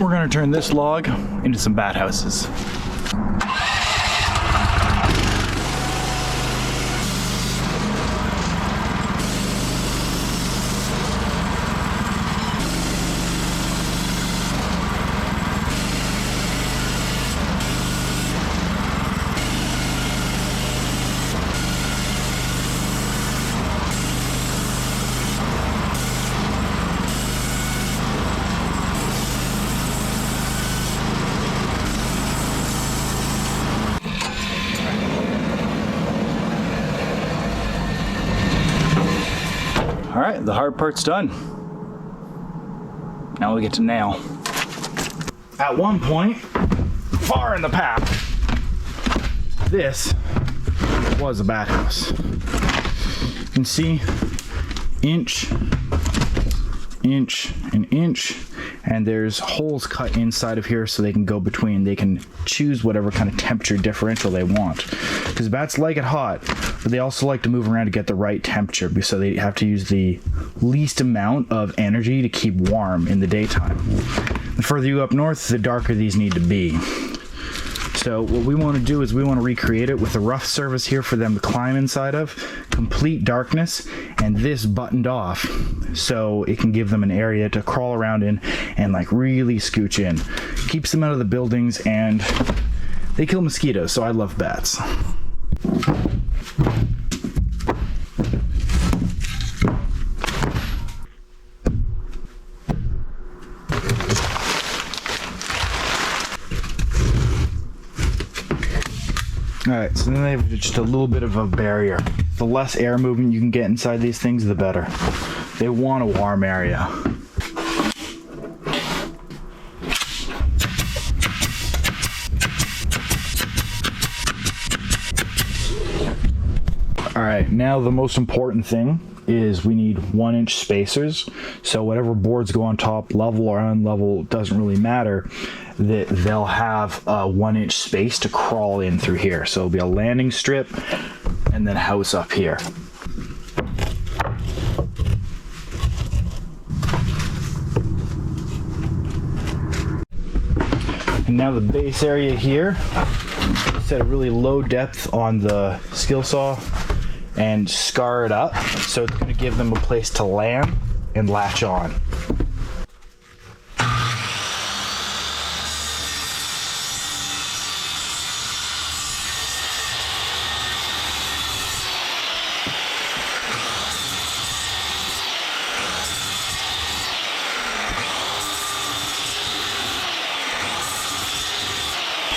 we're gonna turn this log into some bat houses. All right, the hard part's done. Now we get to nail. At one point, far in the past, this was a bat house. You can see inch, inch, and inch, and there's holes cut inside of here so they can go between. They can choose whatever kind of temperature differential they want. Because bats like it hot, but they also like to move around to get the right temperature, so they have to use the least amount of energy to keep warm in the daytime. The further you up north, the darker these need to be. So what we want to do is we want to recreate it with a rough surface here for them to climb inside of, complete darkness, and this buttoned off so it can give them an area to crawl around in and like really scooch in. Keeps them out of the buildings, and they kill mosquitoes, so I love bats. Alright, so then they have just a little bit of a barrier. The less air movement you can get inside these things, the better. They want a warm area. Alright, now the most important thing is we need 1-inch spacers. So whatever boards go on top, level or unlevel, doesn't really matter, that they'll have a 1-inch space to crawl in through here. So it'll be a landing strip and then house up here. And now the base area here, set a really low depth on the skill saw and scar it up, so it's going to give them a place to land and latch on.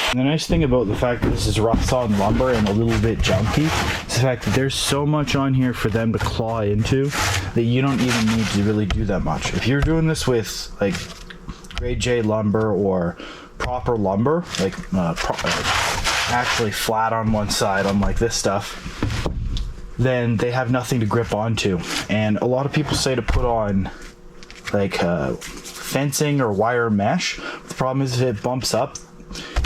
And the nice thing about the fact that this is rough sawn lumber and a little bit junky is the fact that there's so much on here for them to claw into that you don't even need to really do that much. If you're doing this with like grade J lumber or proper lumber, like actually flat on one side, unlike this stuff, then they have nothing to grip onto. And a lot of people say to put on like fencing or wire mesh. The problem is if it bumps up,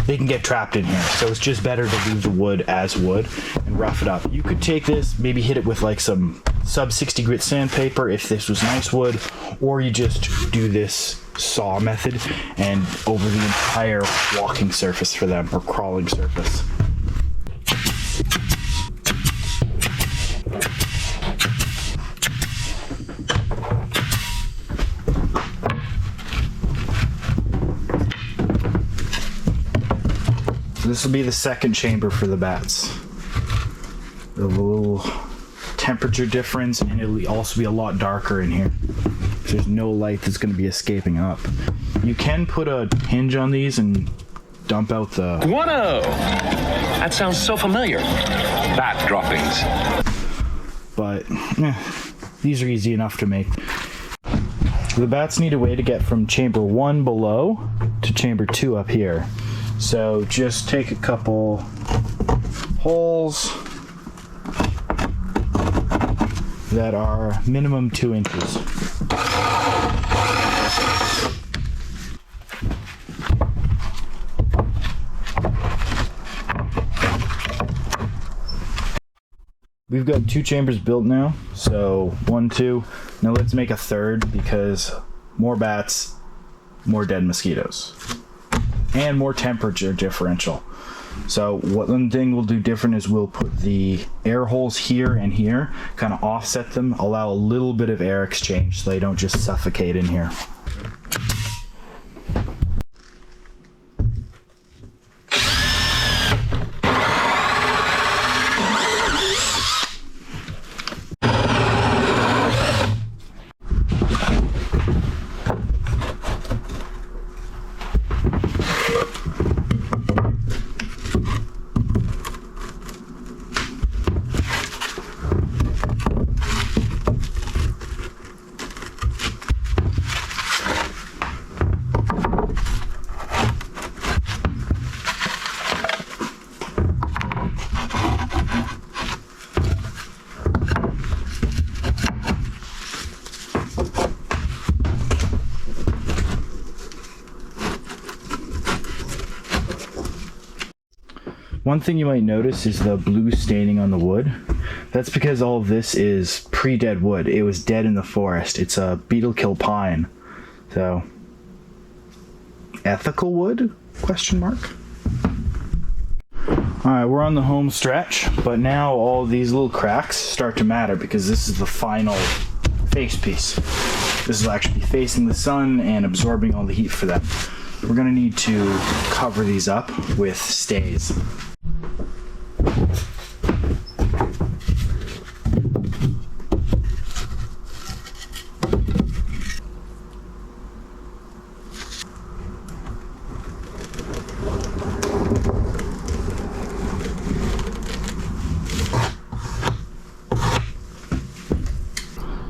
they can get trapped in here, so it's just better to leave the wood as wood and rough it up. You could take this, maybe hit it with like some sub 60 grit sandpaper if this was nice wood, or you just do this saw method and over the entire walking surface for them, or crawling surface. This will be the second chamber for the bats. A little temperature difference, and it'll also be a lot darker in here. There's no light that's going to be escaping up. You can put a hinge on these and dump out the... Guano! That sounds so familiar. Bat droppings. But, these are easy enough to make. The bats need a way to get from chamber 1 below to chamber 2 up here. So just take a couple holes that are minimum 2 inches. We've got 2 chambers built now, so 1, 2. Now let's make a third, because more bats more dead mosquitoes and more temperature differential. So one thing we'll do different is we'll put the air holes here and here, kind of offset them, allow a little bit of air exchange so they don't just suffocate in here. One thing you might notice is the blue staining on the wood. That's because all of this is pre-dead wood. It was dead in the forest. It's a beetle kill pine. So, ethical wood? Question mark. Alright, we're on the home stretch, but now all these little cracks start to matter because this is the final face piece. This will actually be facing the sun and absorbing all the heat for them. We're going to need to cover these up with stays.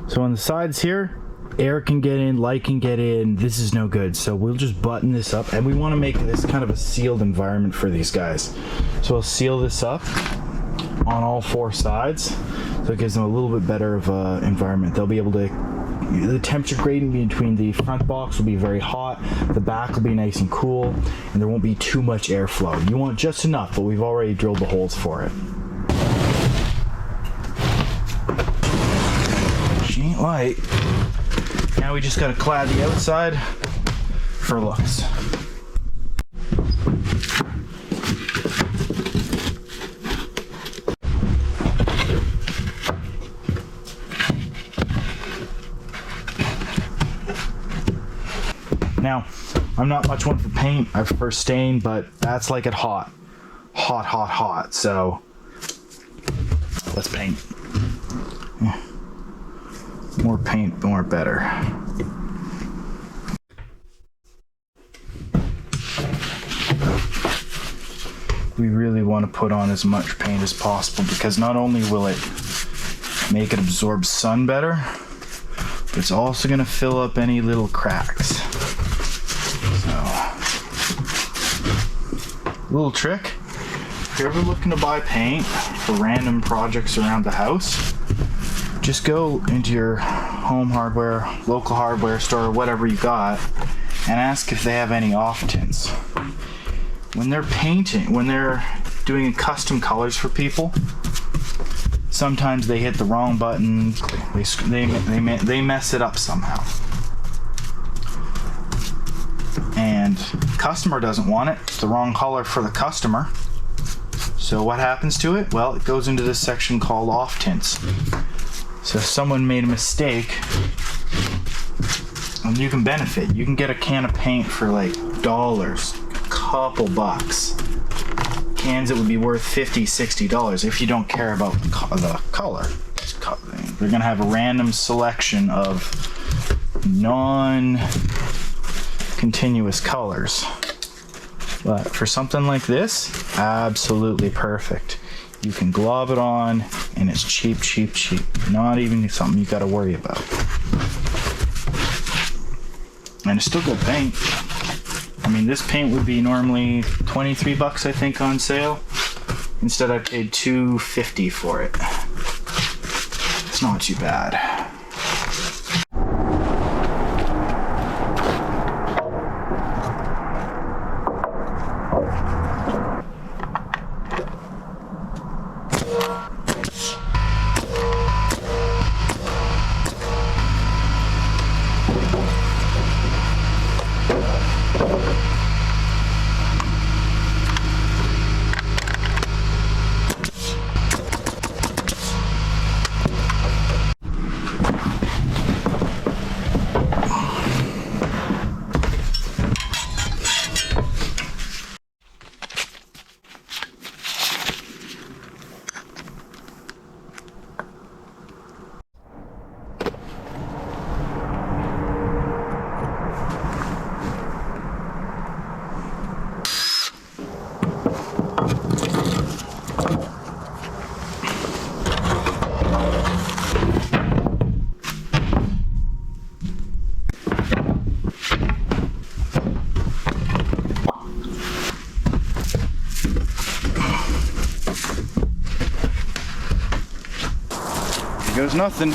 So on the sides here, air can get in, light can get in. This is no good. So we'll just button this up, and we want to make this kind of a sealed environment for these guys. So we'll seal this up on all four sides, so it gives them a little bit better of a environment. They'll be able to, the temperature gradient between the front box will be very hot, the back will be nice and cool, and there won't be too much airflow. You want just enough, but we've already drilled the holes for it. She ain't light. Now we just gotta clad the outside for looks. Now, I'm not much one for paint. I prefer stain, but that's like it hot. Hot, hot, hot. So, let's paint. Yeah. More paint, more better. We really want to put on as much paint as possible because not only will it make it absorb sun better, but it's also going to fill up any little cracks. So, little trick, if you're ever looking to buy paint for random projects around the house, just go into your home hardware, local hardware store, whatever you got, and ask if they have any off tints. When they're painting, when they're doing custom colors for people, sometimes they hit the wrong button, they mess it up somehow. And customer doesn't want it. It's the wrong color for the customer. So what happens to it? Well, it goes into this section called off tints. So if someone made a mistake, and you can benefit. You can get a can of paint for like dollars, a couple bucks. Cans it would be worth $50, $60 if you don't care about the color. They're gonna have a random selection of non-continuous colors. But for something like this, absolutely perfect. You can glob it on, and it's cheap, cheap, cheap. Not even something you gotta worry about. And it's still good paint. I mean, this paint would be normally 23 bucks, I think, on sale. Instead, I paid $2.50 for it. It's not too bad. Here goes nothing.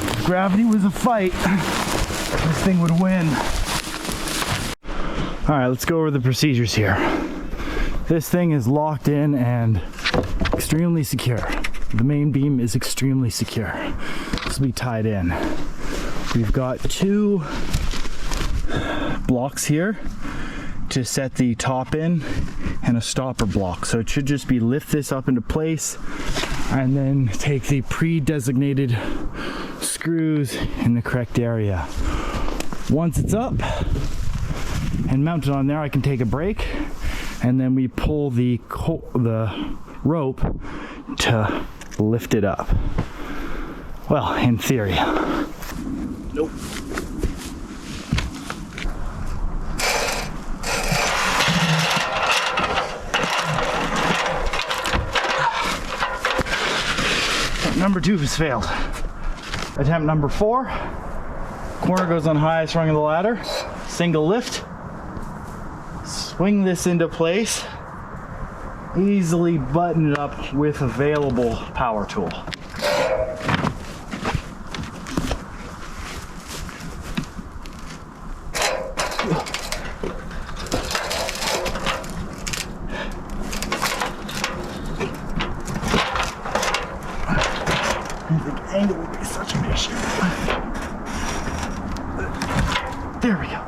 If gravity was a fight, this thing would win. All right, let's go over the procedures here. This thing is locked in and extremely secure. The main beam is extremely secure. This will be tied in. We've got 2 blocks here to set the top in and a stopper block. So it should just be lift this up into place and then take the pre-designated screws in the correct area. Once it's up and mounted on there, I can take a break, and then we pull the rope to lift it up. Well, in theory. Nope. Number 2 has failed. Attempt number 4. Corner goes on highest rung of the ladder. Single lift. Swing this into place. Easily button it up with available power tool. The angle would be such an issue. There we go.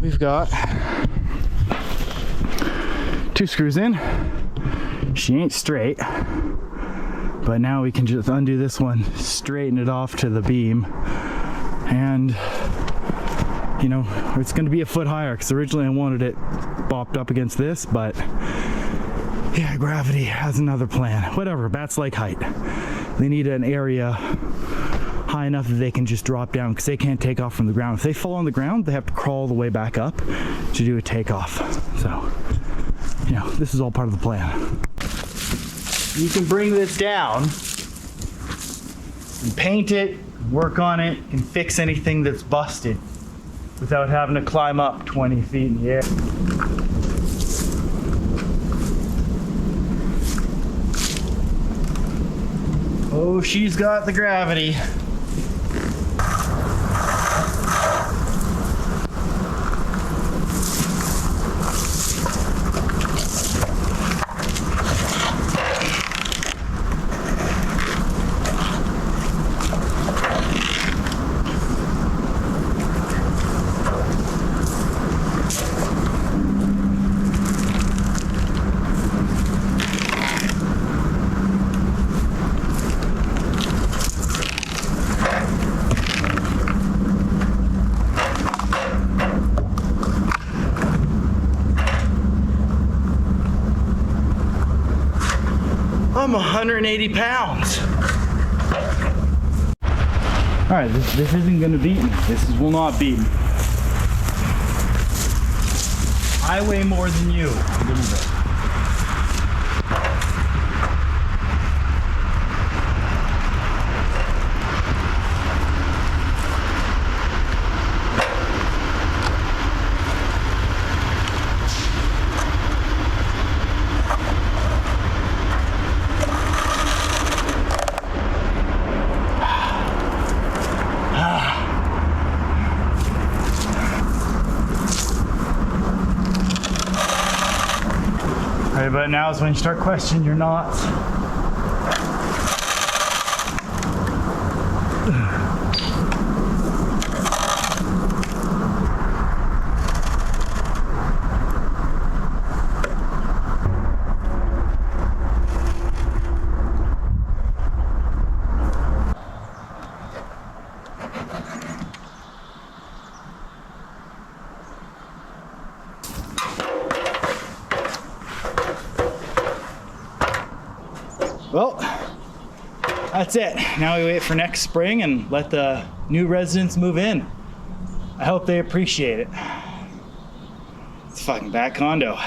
We've got 2 screws in. She ain't straight, but now we can just undo this one, straighten it off to the beam, and you know, it's going to be a foot higher because originally I wanted it bopped up against this, but yeah, gravity has another plan. Whatever, bats like height. They need an area high enough that they can just drop down because they can't take off from the ground. If they fall on the ground, they have to crawl the way back up to do a takeoff. So, you know, this is all part of the plan. You can bring this down and paint it, work on it, and fix anything that's busted without having to climb up 20 feet in the air. Oh, she's got the gravity. I'm 180 pounds. All right, this isn't gonna beat me. Will not beat me. I weigh more than you, a little bit. Right, but now is when you start questioning your knots. Well, that's it. Now we wait for next spring and let the new residents move in. I hope they appreciate it. It's a fucking bad condo.